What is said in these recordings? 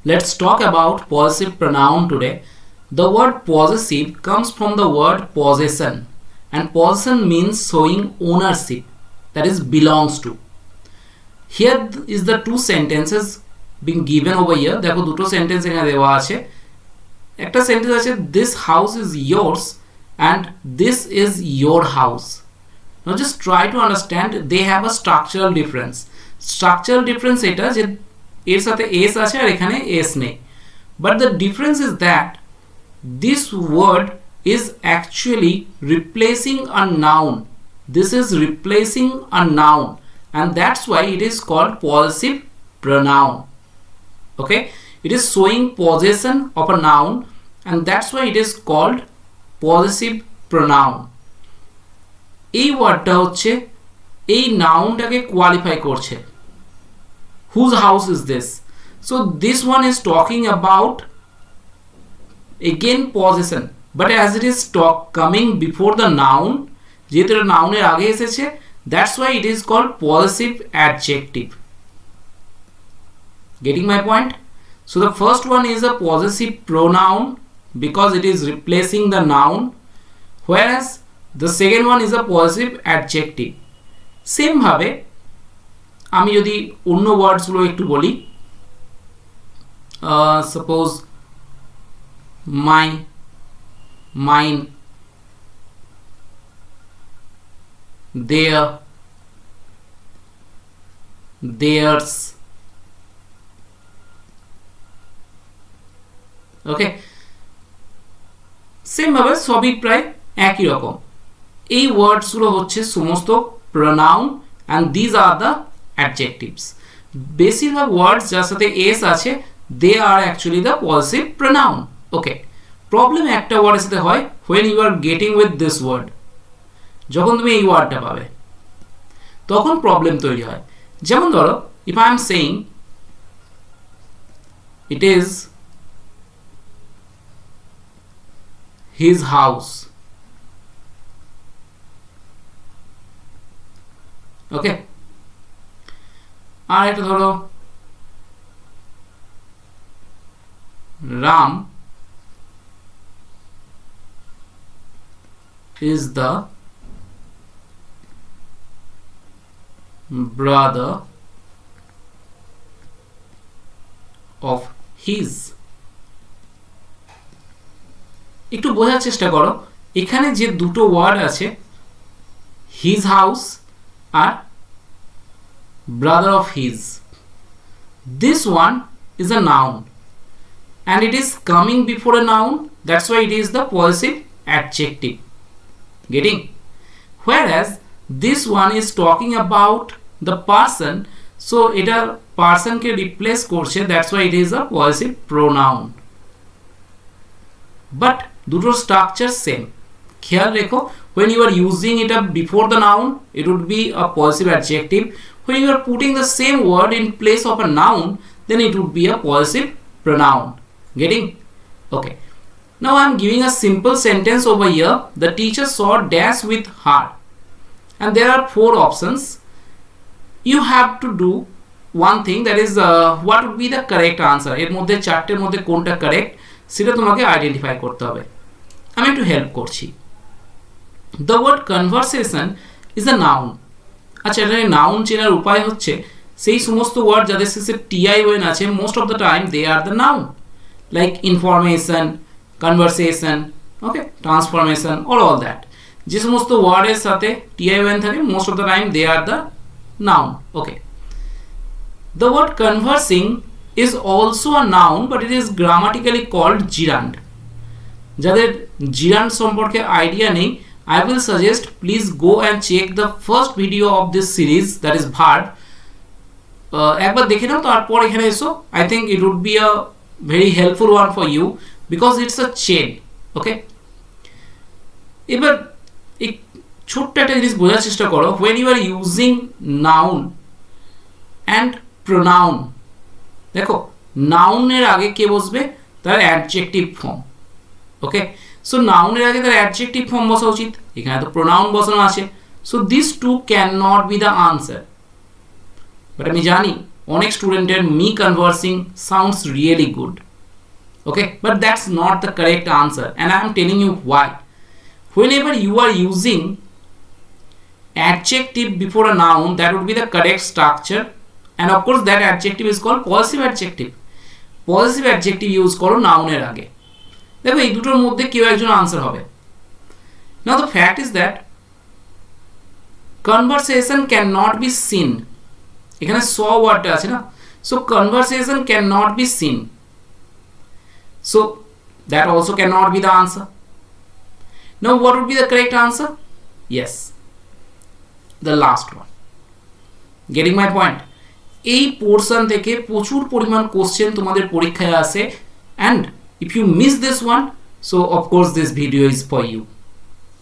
Let's talk about possessive pronoun today. The word possessive comes from the word possession, and possession means showing ownership, that is belongs to. Here is the two sentences being given over here. দেখো দুটো sentence এখানে দেওয়া আছে। একটা sentence আছে this house is yours and this is your house. Now just try to understand, they have a structural difference. Structural difference এটা যে এর সাথে s আছে আর এখানে s নেই, but the difference is that this word is actually replacing a noun. This is replacing a noun, and that's why it is called possessive pronoun. Okay, it is showing possession of a noun, and that's why it is called possessive pronoun. এই ওয়ার্ডটা হচ্ছে এই নাউনটাকে qualify করছে। Whose house is this? So this one is talking about again possession, but as it is coming before the noun, যেহেতু এটা নাউনের আগে এসেছে, that's why it is called possessive adjective. Getting my point? So the first one is a possessive pronoun because it is replacing the noun, whereas the second one is a possessive adjective. Same ভাবে আমি যদি অন্য ওয়ার্ডসগুলো একটু বলি, suppose মাই, mine, দেয়ার, there's. ওকে, same ভাবে সবই প্রায় একই রকম। এই ওয়ার্ডসগুলো হচ্ছে সমস্ত pronoun and these are the adjectives. বেশিরভাগ ওয়ার্ডস যার সাথে s আছে they are actually the possessive pronoun. Okay, problem একটা ওয়ার্ডের সাথে হয় when you are getting with this word. যখন তুমি এই ওয়ার্ডটা পাবে তখন প্রবলেম তৈরি হয়। যেমন ধরো, if I am saying it is his house, ওকে, আর এটা ধরো Ram is the brother of his. একটু বোঝার চেষ্টা করো, এখানে যে দুটো ওয়ার্ড আছে his house R brother of his, this one is a noun and it is coming before a noun, that's why it is the possessive adjective. Getting? Whereas this one is talking about the person, so এটা person কে replace করছে, that's why it is a possessive pronoun. But দুটো structure same. খেয়াল রেখো, when you are using it up before the noun, it would be a possessive adjective. When you are putting the same word in place of a noun, then it would be a possessive pronoun. Getting? Okay. Now I am giving a simple sentence over here. The teacher saw dash with her, and there are 4 options. You have to do one thing, that is what would be the correct answer. এর মধ্যে চারটের মধ্যে কোনটা correct সেটা তোমাকে identify করতে হবে। আমি একটু হেল্প করছি। The word conversation is a noun. আচ্ছা, এটা নাউন চেনার উপায় হচ্ছে সেই সমস্ত ওয়ার্ড যাদের শেষে টিআইওএন আছে, most of the time they are the noun, like information, conversation, okay, transformation, all that. যে সমস্ত ওয়ার্ডের সাথে টিআইওএন থাকে, most of the time they are the noun. Okay, the word conversing is also a noun, but it is grammatically called gerund. যাদের gerund সম্পর্কে idea নেই, I will suggest please go and check the first video of this series, that is verb. একবার দেখে নাও, তারপর এখানে এসো। I think it would be a very helpful one for you because it's a chain. Okay, এবার এই ছোট্ট একটা জিনিস বোঝার চেষ্টা করো, when you are using noun and pronoun, দেখো নাউনের আগে কে বসবে, তার অ্যাডজেক্টিভ ফর্ম। ওকে, সো নাউনের আগে তার অ্যাডজেক্টিভ ফর্ম বসা উচিত, এখানে তো প্রোনাউন বসানো আছে। So this too can not be the answer, but আমি জানি অনেক স্টুডেন্টের me conversing sounds really good. Okay, but that's not the correct answer, and I am telling you why. Whenever you are using adjective before a noun, that would be the correct structure, and of course that adjective is called possessive adjective. Possessive adjective use করো noun এর আগে। দেখো এই দুটোর মধ্যে কেউ একজন answer হবে। Now the fact is that conversation cannot be seen. এখানে saw ওয়ার্ডটা আছে না, so conversation cannot be seen, so that also cannot be the answer. Now what would be the correct answer? Yes, the last one. Getting my point? এই portion থেকে প্রচুর পরিমাণ question তোমাদের পরীক্ষায় আসে, and if you miss this one, so of course this video is for you.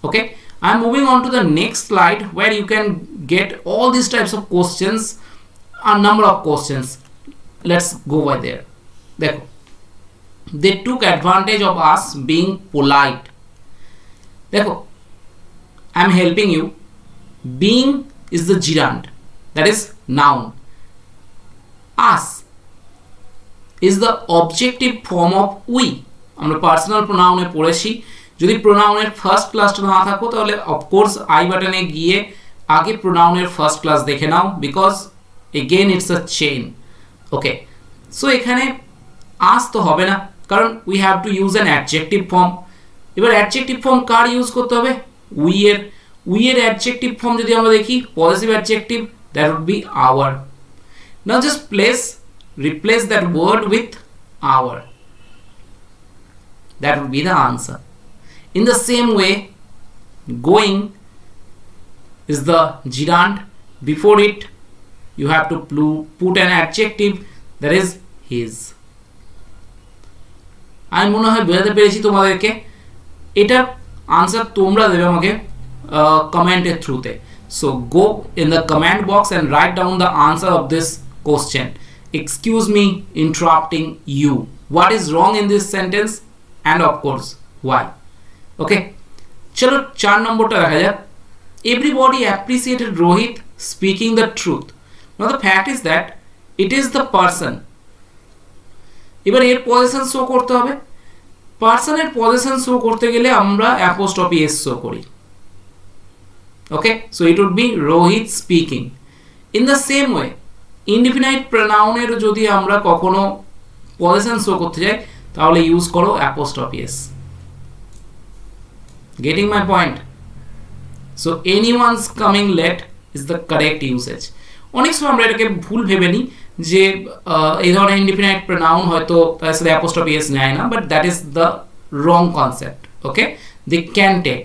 Okay, I'm moving on to the next slide where you can get all these types of questions, a number of questions. Let's go by there. দেখো, they took advantage of us being polite. দেখো, I'm helping you. Being is the gerund, that is noun. Us is the objective form of we. আমরা personal প্রোনাউনে পড়েছি। যদি প্রোনাউনের first ক্লাসটা না থাকো তাহলে of course I বাটনে গিয়ে আগে প্রোনাউনের ফার্স্ট ক্লাস দেখে নাও, because again it's a chain. Okay, so এখানে আস তো হবে না, কারণ we have to use an adjective form. এবার অ্যাডজেক্টিভ ফর্ম কার ইউজ করতে হবে? উই এর অ্যাডজেক্টিভ ফর্ম যদি আমরা দেখি, positive adjective, that would be our. Now just replace that word with our. That would be the answer. In the same way, going is the gerund. Before it, you have to put an adjective, that is his. আমি মনে হয় বোঝাতে পেরেছি তোমাদেরকে। এটা answer তোমরা দেবে আমাকে কমেন্টের থ্রুতে। So go in the comment box and write down the answer of this question. Excuse me interrupting you. What is wrong in this sentence, and of course why? Okay, chalo 4 নম্বরটা দেখা যাক। Everybody appreciated Rohit speaking the truth. Now the fact is that it is the person. এবার এর position show করতে হবে। পার্সনের position show করতে গেলে আমরা অ্যাপোস্ট্রফি এস শো করি। Okay, so it would be Rohit speaking. In the same way, indefinite pronoun এর যদি আমরা কখনো পজিশন শো করতে যাই তাহলে ইউজ করো apostrophe S. Getting my point? So anyone's coming late is the correct usage. অনেক সময় আমরা এটাকে ভুল ভেবে নিই যে এই ধরনের ইনডিফিনাইট প্রোনাউন হয়তো তার সাথে অ্যাপোস্ট্রফি এস নেয় না, but that is the wrong concept. Okay, they can take.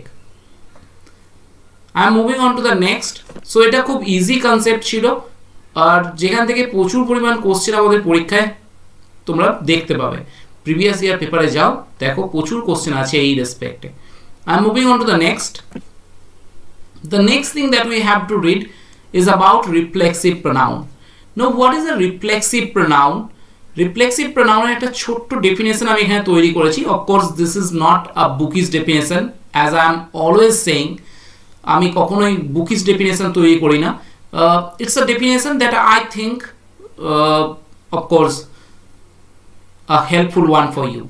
I am moving on to the next. So এটা খুব ইজি কনসেপ্ট ছিল, আর যেখান থেকে প্রচুর পরিমাণ কোশ্চেন আমাদের পরীক্ষায় তোমরা দেখতে পাবে। প্রিভিয়াস ইয়ার পেপারে যাও, দেখো প্রচুর কোশ্চেন আছে এই রেসপেক্টে। I am moving on to the next. The next thing that we have to read is about reflexive pronoun. Now what is a reflexive pronoun? Reflexive pronoun এর একটা ছোট্ট ডেফিনেশন আমি এখানে তৈরি করেছি। Of course this is not a bookish definition, as I am always saying. আমি কখনোই bookish definition তৈরি করি না। It's a definition that I think of course a helpful one for you.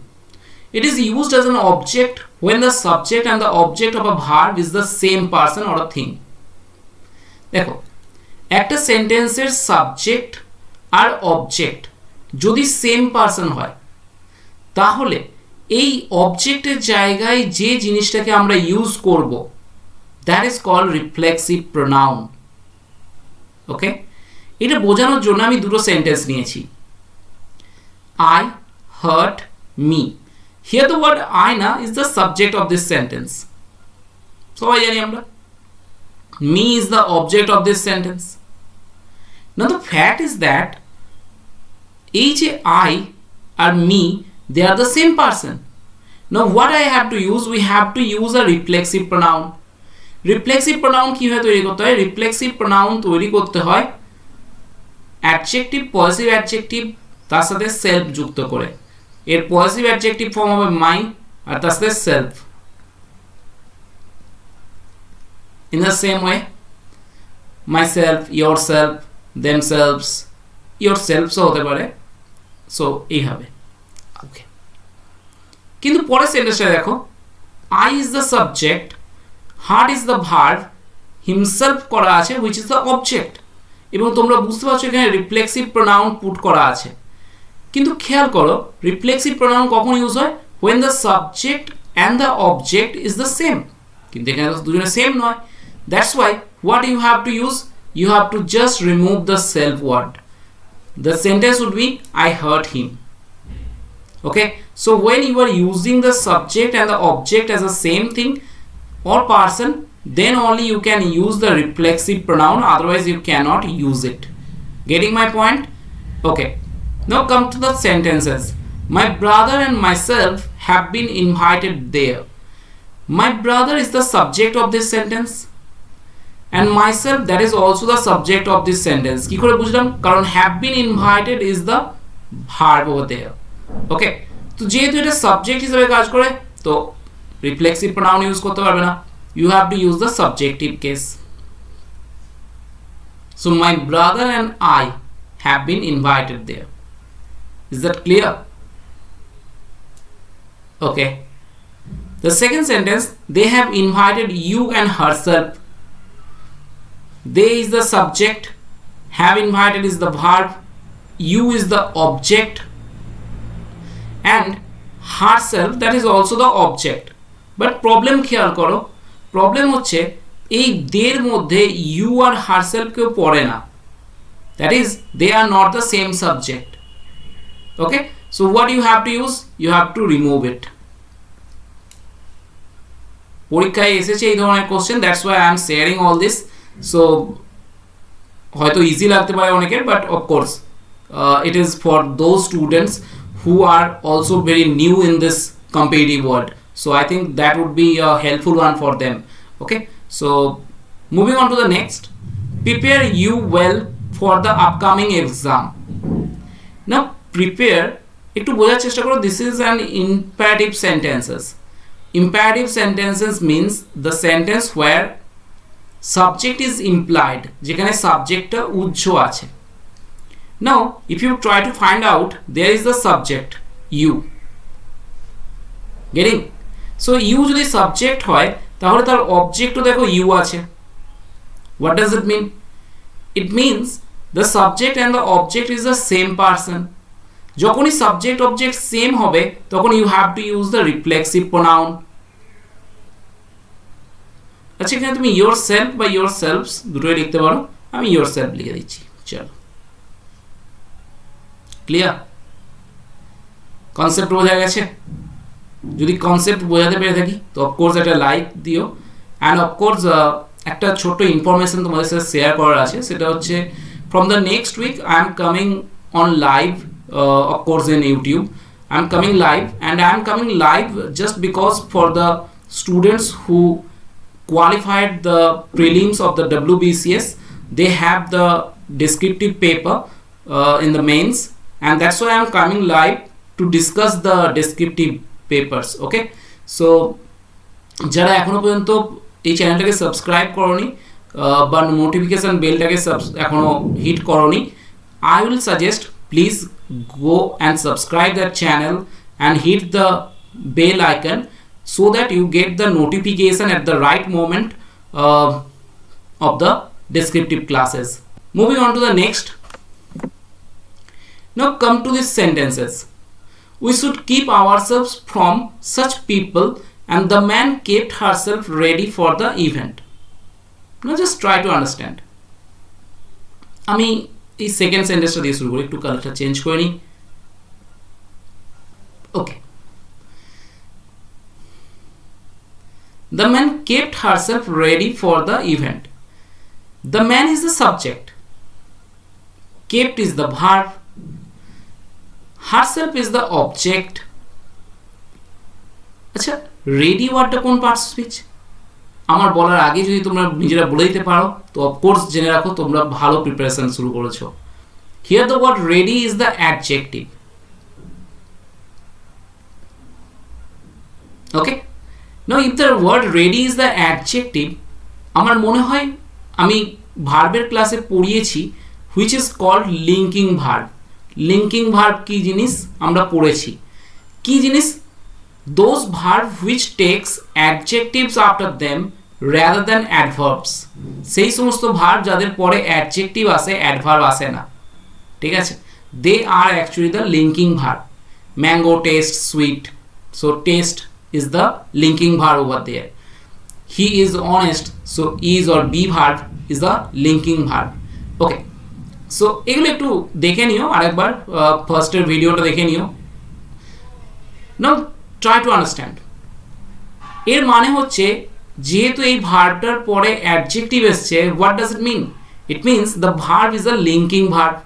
It is used as an object when the subject and the object of a verb is the same person or a thing. দেখো, একটা সেন্টেন্সের subject আর object যদি same person হয় তাহলে এই অবজেক্টের জায়গায় যে জিনিসটাকে আমরা ইউজ করব, that is called reflexive pronoun. Okay, এটা বোঝানোর জন্য আমি দুটো সেন্টেন্স নিয়েছি। I hurt me. Here the word I na is the subject of this sentence. সবাই জানি আমরা। Me is the object of this sentence. Now the fact is that এই যে I R me, they are the same person. Now what I have to use? We have to use a reflexive pronoun. Reflexive pronoun কিভাবে তৈরি করতে হয়? Reflexive pronoun তৈরি করতে হয় adjective, positive adjective, তার সাথে সেলফ যুক্ত করে। এর পজিটিভ অ্যাডজেক্টিভ ফর্ম হবে মাই, আর তার সাথে self. In the same way, myself, yourself, themselves, yourselves হতে পারে সো এইভাবে ওকে কিন্তু পরের সেন্টেন্সটা দেখো I is the subject heart is the verb himself করা আছে which is the object এবং তোমরা বুঝতে পারছো এখানে রিফ্লেক্সিভ প্রোনাউন পুট করা আছে কিন্তু খেয়াল করো রিফ্লেক্সিভ প্রোনাউন কখন ইউজ হয় when the subject and the object is the same কিন্তু এখানে দুজনে সেম নয় that's why what you have to use you have to just remove the self word the sentence would be I hurt him okay so when you are using the subject and the object as the same thing or person then only you can use the reflexive pronoun otherwise you cannot use it getting my point okay now come to the sentences my brother and myself have been invited there my brother is the subject of this sentence and myself that is also the subject of this sentence কি করে বুঝলাম কারণ have been invited is the verb over there okay তো যেহেতু এটা subject হিসেবে কাজ করে তো রিফ্লেক্সিভ প্রোনাউন ইউজ করতে পারবে না you have to use the subjective case so my brother and I have been invited there is that clear okay the second sentence they have invited you and herself they is the subject have invited is the verb you is the object and herself that is also the object but problem খেয়াল করো problem হচ্ছে এই দের মধ্যে you R herself কেউ পড়ে না that is they are not the same subject okay so what you have to use you have to remove it পরীক্ষায় এসেছে এই ধরনের question that's why I am sharing all this so হয়তো easy লাগতে পারে অনেকের but of course it is for those students who are also very new in this competitive world so I think that would be a helpful one for them okay so moving on to the next prepare you well for the upcoming exam now prepare একটু বোঝার চেষ্টা করো this is an imperative sentences imperative sentences means the sentence where subject is implied যেখানে সাবজেক্টটা উজ্জ আছে now if you try to find out there is the subject you getting so you যদি subject হয় তাহলে তার অবজেক্টও দেখো you আছে what does it mean it means the subject and the object is the same person যখনই subject object same হবে তখন you have to use the reflexive pronoun আচ্ছা এখানে তুমি yourself বা yourselves দুটোই লিখতে পারো আমি yourself লিখে দিচ্ছি চলো ক্লিয়ার কনসেপ্ট বোঝা গেছে যদি কনসেপ্ট বোঝাতে পেরে থাকি তো অফকোর্স একটা লাইক দিও অ্যান্ড অফকোর্স একটা ছোট্ট ইনফরমেশন তোমাদের সাথে শেয়ার করার আছে সেটা হচ্ছে from the next week I am coming on live of course in YouTube I am coming live and I am coming live just because for the students who qualified the prelims of the WBCS they have the descriptive paper in the mains and that's why I am coming live to discuss the descriptive papers okay so যারা এখনো পর্যন্ত এই চ্যানেলটাকে subscribe করোনি বা notification বেলটাকে এখনো hit করোনি I will suggest please go and subscribe that channel and hit the bell icon so that you get the notification at the right moment of the descriptive classes. Moving on to the next. Now come to these sentences. We should keep ourselves from such people and the man kept herself ready for the event. Now just try to understand. আমি এই second সেন্টেন্সটা দিয়ে শুরু করি একটু কালারটা change করে নিই ওকে The man kept herself ready for the event. The man is the subject. Kept is the verb. Herself is the object. আচ্ছা ready ওয়ার্ডটা কোন পার্টস স্পিচ আমার বলার আগে যদি তোমরা নিজেরা বলে দিতে পারো তো অফকোর্স জেনে রাখো তোমরা ভালো প্রিপারেশন শুরু করেছো Here the word ready is the adjective. Okay. Now if the word ready is the adjective আমার মনে হয় আমি ভার্বের ক্লাসে পড়িয়েছি which is called linking verb. Linking verb কি জিনিস আমরা পড়েছি, কি জিনিস? Those verb which takes adjectives after them rather than adverbs. সেই সমস্ত ভার্ব যাদের পরে অ্যাডজেক্টিভ আসে, অ্যাডভার্ব আসে না, ঠিক আছে? They are actually the linking verb. Mango tastes sweet, so taste is the linking verb over there. He is honest, so is or be verb is the linking verb. Okay, so এগুলো একটু দেখে নিও আরেকবার, ফার্স্টের ভিডিওটা দেখে নিও। Now try to understand. এর মানে হচ্ছে যেহেতু এই ভার্বটার পরে অ্যাডজেক্টিভ এসছে, what does it mean? It means the verb is a linking verb.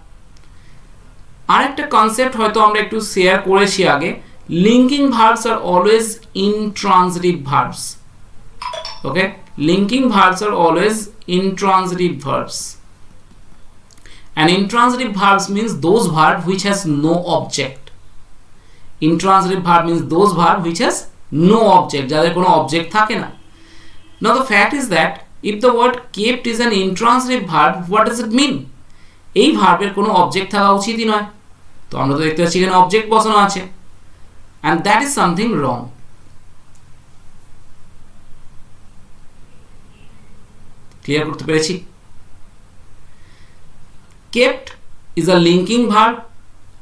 আরেকটা কনসেপ্ট হয়তো আমরা একটু শেয়ার করেছি আগে, linking verbs are always intransitive verbs. Okay, linking verbs are always intransitive verbs, and intransitive verbs means those verb which has no object. Intransitive verb means those verb which has no object, যাদের কোনো object থাকে না। Now the fact is that if the word kept is an intransitive verb, what does it mean? এই ভার্বের কোনো object থাকা উচিতই নয়, তো আমরা তো দেখতে পাচ্ছি এখানে object বসানো আছে, and that is something wrong. Clear করতে পেরেছি? Kept is a linking verb.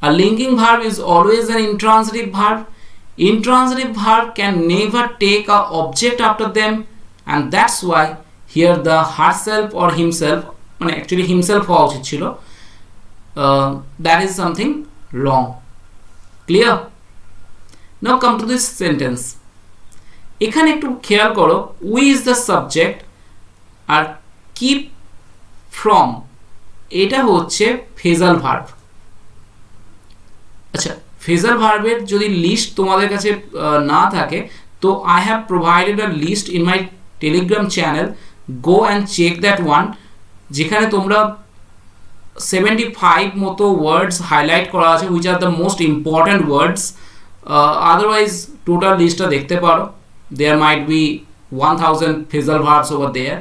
A linking verb is always an intransitive verb. Intransitive verb can never take a object after them, and that's why here the herself or himself, মানে actually himself হওয়া উচিত ছিল, that is something wrong. Clear? Now come to this sentence. এখানে একটু খেয়াল করো, we is the subject R keep from এটা হচ্ছে ফেজাল ভার্ব। আচ্ছা, ফেজাল ভার্বের যদি লিস্ট তোমাদের কাছে না থাকে, তো I have provided a list in my Telegram channel, go and check that one, যেখানে তোমরা 75 মতো ওয়ার্ডস হাইলাইট করা আছে, which are the most important words. Otherwise total লিস্টটা দেখতে পারো, there might be 1000 phrasal verbs over there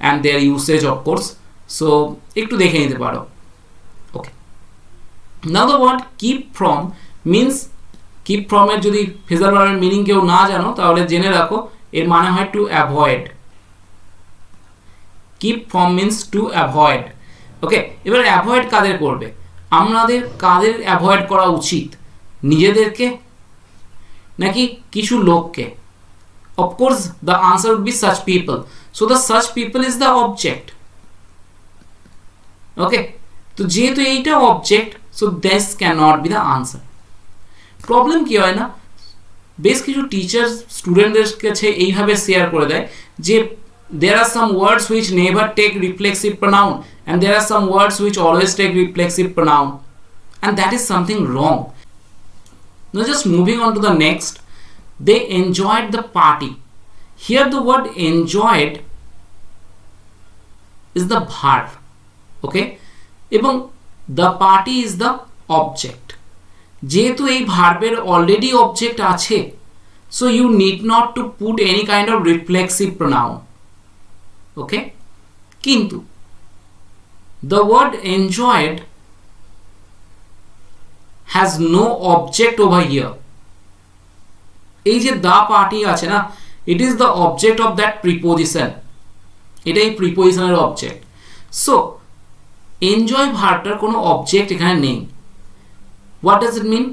and their usage of course, so একটু দেখে নিতে পারো। okay, now the word keep from means, keep from এর যদি ফেজাল ভার্বের মিনিং কেউ না জানো তাহলে জেনে রাখো, এর মানে হয় to avoid. keep from means to avoid. ওকে, এবার অ্যাভয়েড কাদের করবে? আমাদের কাদের অ্যাভয়েড করা উচিত? নিজেদেরকে নাকি কিছু লোককে? of course the answer would be such people. So the such people is the object. Okay, তো যেহেতু এইটা object, so this cannot be the answer. Problem কি হয় না, বেশ কিছু টিচার স্টুডেন্টদের কাছে এইভাবে শেয়ার করে দেয় যে there are some words which never take reflexive pronoun and there are some words which always take reflexive pronoun, and that is something wrong. Now just moving on to the next, they enjoyed the party. Here the word enjoyed is the verb, okay, এবং the party is the object. যেহেতু এই ভার্বের already object আছে, so you need not to put any kind of reflexive pronoun, okay. কিন্তু the word enjoyed has no object over here. এই যে the party আছে না, it is the object of that preposition, এটাই প্রিপোজিশনের object. So enjoy ভার্বটার কোনো object এখানে নেই। What does it mean?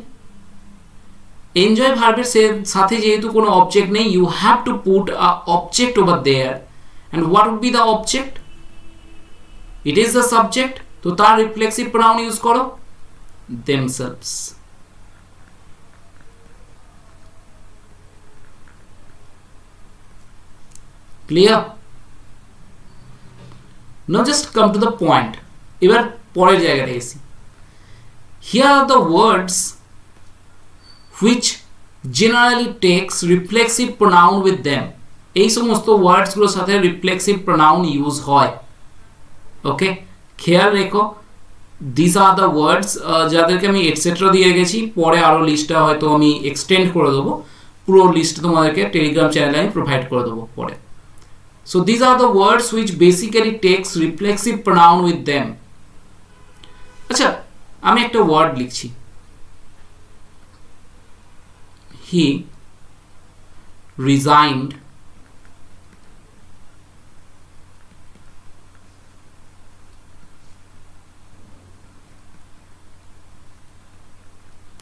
Enjoy ভার্বের সাথে যেহেতু কোনো অবজেক্ট নেই, you have to put a object over there, and what would be the object? It is the subject, তো তার রিফ্লেক্সিভ প্রোনাউন ইউজ করো, themselves. Clear? Now just come to the point. এবার পরের জায়গাটা AC. Here are the words which generally takes reflexive pronoun with them. এই সমস্ত ওয়ার্ডস গুলোর সাথে রিফ্লেক্সিভ প্রোনাউন ইউজ হয়। ওকে, খেয়াল রেখো, দিস আর দ্য ওয়ার্ডস যাদেরকে আমি এটসেট্রা দিয়ে গেছি, পরে আরও লিস্টটা হয়তো আমি এক্সটেন্ড করে দেবো, পুরো লিস্ট তোমাদেরকে টেলিগ্রাম চ্যানেলে আমি প্রোভাইড করে দেবো পরে। So these are the words which basically takes reflexive pronoun with them. আচ্ছা আমি একটা ওয়ার্ড লিখছি, he resigned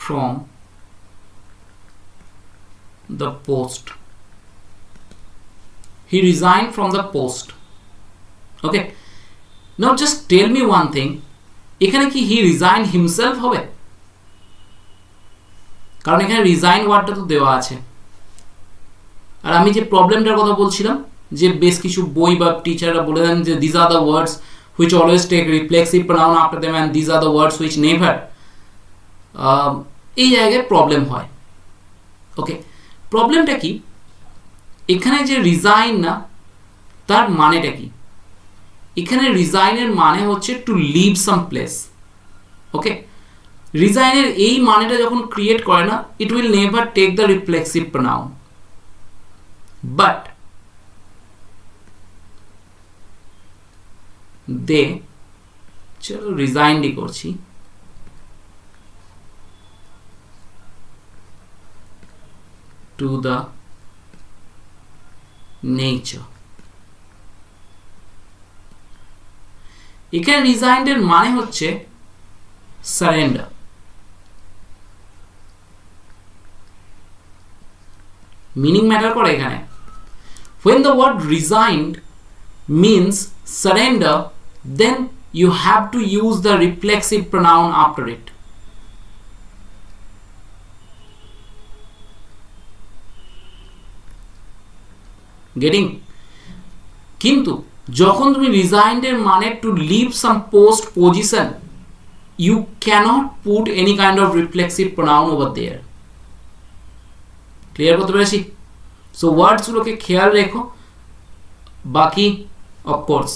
from the post. He resigned from the post. Okay, now just tell me one thing, এখানে কি he resigned himself হবে? কারণ এখানে resign ওয়ার্ডটা তো দেওয়া আছে। আর আমি যে প্রবলেমটার কথা বলছিলাম যে বেশ কিছু বই বা টিচাররা বলে দেন যে these are the words which always take reflexive pronoun after them and these are the words which never, এই জায়গায় প্রবলেম হয়। ওকে, প্রবলেমটা কি, এখানে যে রিজাইন না তার মানেটা কি? এখানে রিজাইনের মানে হচ্ছে to leave some place. Okay, রিজাইনের এই মানেটা যখন ক্রিয়েট করে না, it will never take the reflexive pronoun. But they, চলো রিজাইনই করছি, to the nature। এখানে রিজাইন্ড এর মানে হচ্ছে সারেন্ডার। মিনিং ম্যাটার করে এখানে। when the word resigned means surrender, then you have to use the reflexive pronoun after it। Getting? কিন্তু যখন তুমি রিজাইন্ড এর মানে to leave some post position, you can't put any kind of reflexive pronoun over there. Clear করতে পেরেছি? So ওয়ার্ডসগুলোকে খেয়াল রেখো। বাকি of course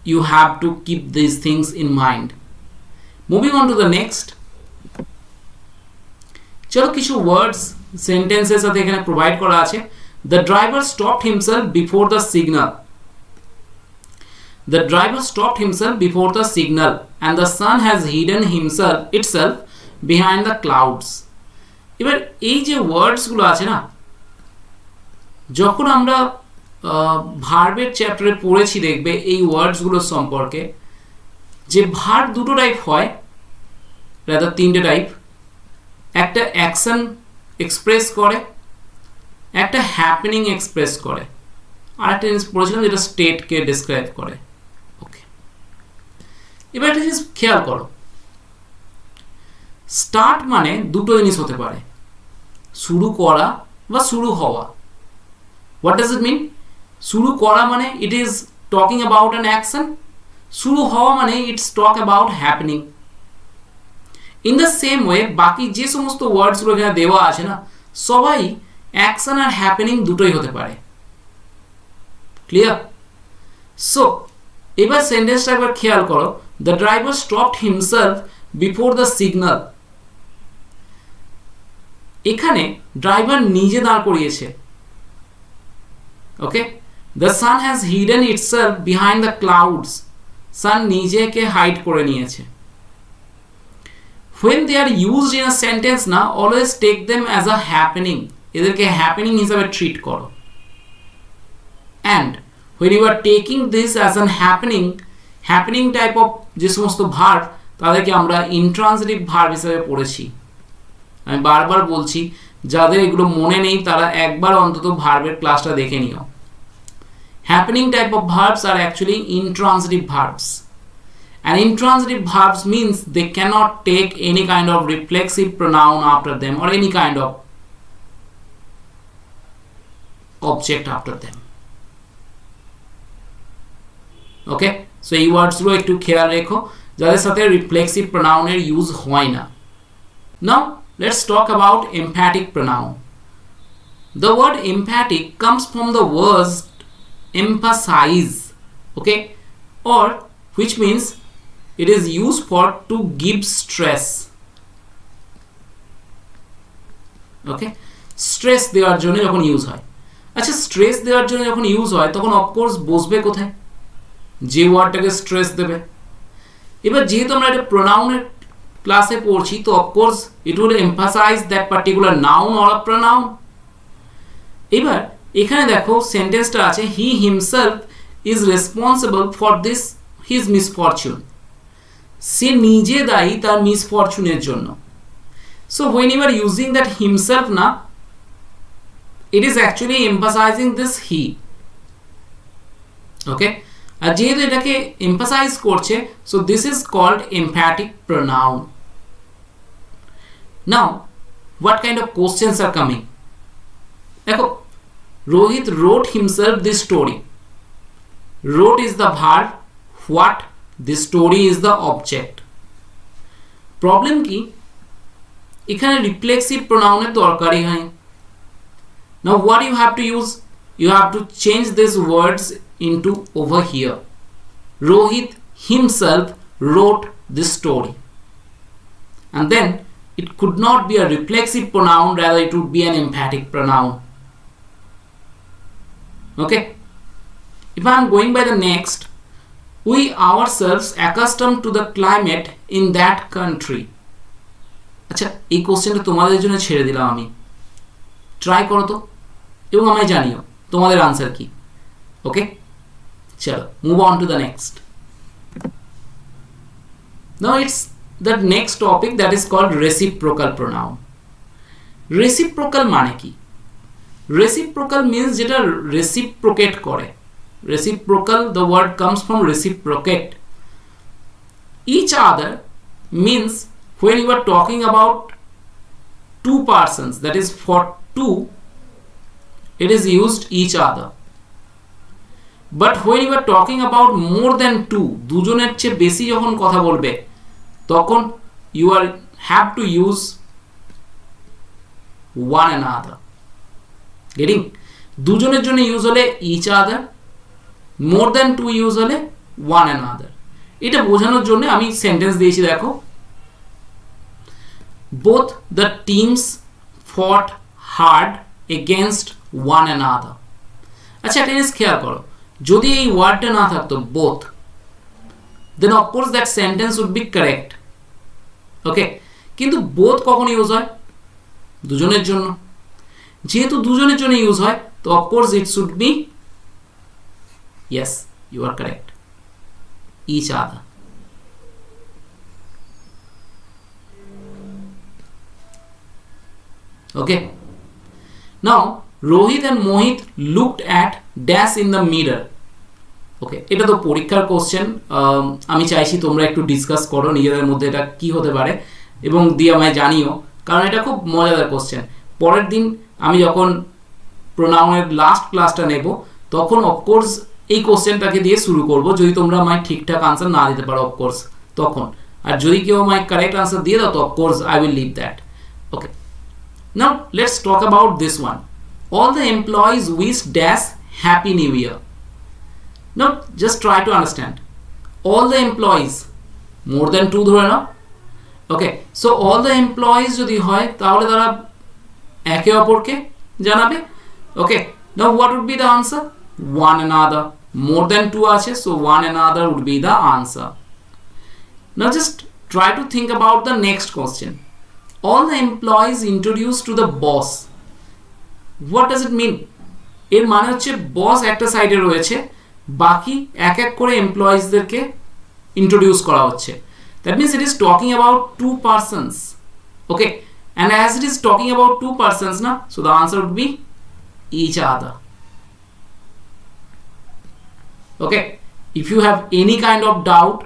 you have to keep this things in mind. Moving on to the next, চলো কিছু ওয়ার্ডস সেন্টেন্সের সাথে এখানে প্রোভাইড করা আছে। The driver stopped himself before the signal. The driver stopped himself before the signal and the sun has hidden itself behind the clouds. এবার এই যে ওয়ার্ডসগুলো আছে না, যখন আমরা ভার্বের চ্যাপ্টারে পড়েছি দেখবে এই ওয়ার্ডসগুলোর সম্পর্কে যে ভার্ব দুটো টাইপ হয়, রাদার তিনটে টাইপ। একটা অ্যাকশন এক্সপ্রেস করে, একটা হ্যাপেনিং এক্সপ্রেস করে, আর একটা জিনিস পড়েছিলাম যেটা স্টেটকে ডিসক্রাইব করে। ওকে, এবার একটা জিনিস খেয়াল করো, স্টার্ট মানে দুটো জিনিস হতে পারে, শুরু করা বা শুরু হওয়া। হোয়াট ডাজ ইট মিন? শুরু করা মানে it is talking about an action, শুরু হওয়া মানে it's talk about happening. In the same way বাকি যে সমস্ত ওয়ার্ডসগুলো এখানে দেওয়া আছে না, সবাই অ্যাকশন আর হ্যাপেনিং দুটোই হতে পারে। ক্লিয়ার? সো এবার সেন্টেন্সটা একবার খেয়াল করো, the driver stopped himself before the signal. এখানে ড্রাইভার নিজে দাঁড় করিয়েছে। Okay, the sun has hidden itself behind the clouds. Sun নিজেকে হাইড করে নিয়েছে। when they are used in a sentence না, always take them as a happening, এদেরকে happening হিসাবে ট্রিট করো। and when you are taking this as an happening type of যে সমস্ত verb তাদেরকে আমরা ইন্ট্রান্সিটিভ ভার্ব হিসেবে পড়েছি। আমি বারবার বলছি, যাদের এগুলো মনে নেই তারা একবার অন্তত ভার্বের ক্লাসটা দেখে নিও। Happening type of verbs are actually intransitive verbs. And intransitive verbs means they cannot take any kind of reflexive pronoun after them or any kind of object after them. Okay, so এই ওয়ার্ডসগুলো একটু খেয়াল রেখো যাদের সাথে reflexive প্রোনাউনের use হয় না। Now let's talk about emphatic pronoun. The word emphatic comes from the word emphasize, okay, or which means it is used for to give stress. Okay, stress দেওয়ার জন্য যখন ইউজ হয়। আচ্ছা, স্ট্রেস দেওয়ার জন্য যখন ইউজ হয় তখন অফকোর্স বসবে কোথায়? যে ওয়ার্ডটাকে স্ট্রেস দেবে এবার যেহেতু আমরা এটা প্রোনাউনের ক্লাসে পড়ছি, তো of course it will emphasise that particular noun or a pronoun. এবার এখানে দেখো সেন্টেন্সটা আছে, he himself is responsible for this his misfortune. সে নিজে দায়ী তার মিসফরচুনের জন্য। So when you are using that himself না, it is actually emphasizing this he. Okay, আর যেহেতু এটাকে emphasize করছে, so this is called emphatic pronoun. Now what kind of questions are coming? দেখো, Rohit wrote himself this story. Wrote is the verb, what, this story is the object. Problem কি, এখানে reflexive প্রোনাউনের দরকারই হয়। Now what you have to use? You have to change these words into over here. Rohit himself wrote this story. And then it could not be a reflexive pronoun, rather it would be an emphatic pronoun. Okay? If I am going by the next, we ourselves accustomed to the climate in that country. আচ্ছা, এই কোশ্চেনটা তোমাদের জন্য ছেড়ে দিলাম আমি, try করো তো এবং আমায় জানিও তোমাদের আনসার কি। ওকে, চলো move on to the next. Now it's the next topic that is called reciprocal pronoun. Reciprocal মানে কি? রেসিপ্রোকাল মিন্স যেটা রেসিপ্রোকেট করে। Reciprocal, the word comes from reciprocate. Each other means when you are talking about two persons, that is for two, it is used each other. But when you are talking about more than two, দুজনের চেয়ে বেশি যখন কথা বলবে, তখন you are have to use one another. Getting? দুজনের জন্য use হলে each other, more than two use হলে one another. এটা বোঝানোর জন্য আমি সেন্টেন্স দিয়েছি, দেখো, both the teams fought hard against one another. আচ্ছা, একটা জিনিস খেয়াল করো, যদি এই ওয়ার্ডটা না থাকতো both, then of course that sentence would be correct. ওকে, কিন্তু both কখন ইউজ হয়? দুজনের জন্য। যেহেতু দুজনের জন্য ইউজ হয়, তো of course it should be, yes, you are correct, each other. Okay, now Rohit and Mohit looked at dash in the mirror. Okay, এটা তো পরীক্ষার কোশ্চেন, আমি চাইছি তোমরা একটু ডিসকাস করো নিজেদের মধ্যে এটা কি হতে পারে এবং দিয়ে আমায় জানিও, কারণ এটা খুব মজাদার কোশ্চেন। পরের দিন আমি যখন প্রোনাউনের লাস্ট ক্লাসটা নেব, তখন অফকোর্স এই কোশ্চেনটাকে দিয়ে শুরু করব, যদি তোমরা আমায় ঠিকঠাক আনসার না দিতে পারো অফকোর্স তখন, আর যদি কেউ আমায় কারেক্ট আনসার দিয়ে দাও তো of course I will leave that. Okay, now let's talk about this one. All the employees wish dash happy new year. Now just try to understand, all the employees, more than two ধরে নাও। Okay, so all the employees যদি হয় তাহলে তারা একে অপরকে জানাবে। Okay, now what would be the answer? One another. More than two আছে, so one another would be the answer. Now just try to think about the next question. All the employees introduced to the boss. What does it mean? এর মানে হচ্ছে বস একটা সাইডে রয়েছে, বাকি এক এক করে এমপ্লয়িজদেরকে ইন্ট্রোডিউস করা হচ্ছে। That means it is talking about two persons. Okay, and as it is talking about two persons na, so the answer would be each other. Okay, if you have any kind of doubt,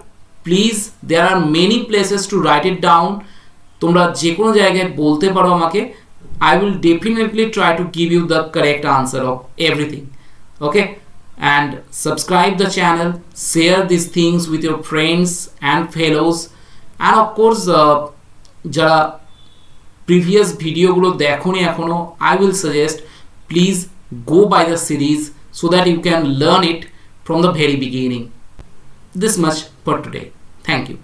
please, there are many places to write it down. তোমরা যে কোনো জায়গায় বলতে পারো আমাকে, I will definitely try to give you the correct answer of everything. Okay, and subscribe the channel, share these things with your friends and fellows, and of course যারা previous ভিডিওগুলো দেখোনি এখনো, I will suggest please go by the series so that you can learn it from the very beginning. This much for today. Thank you.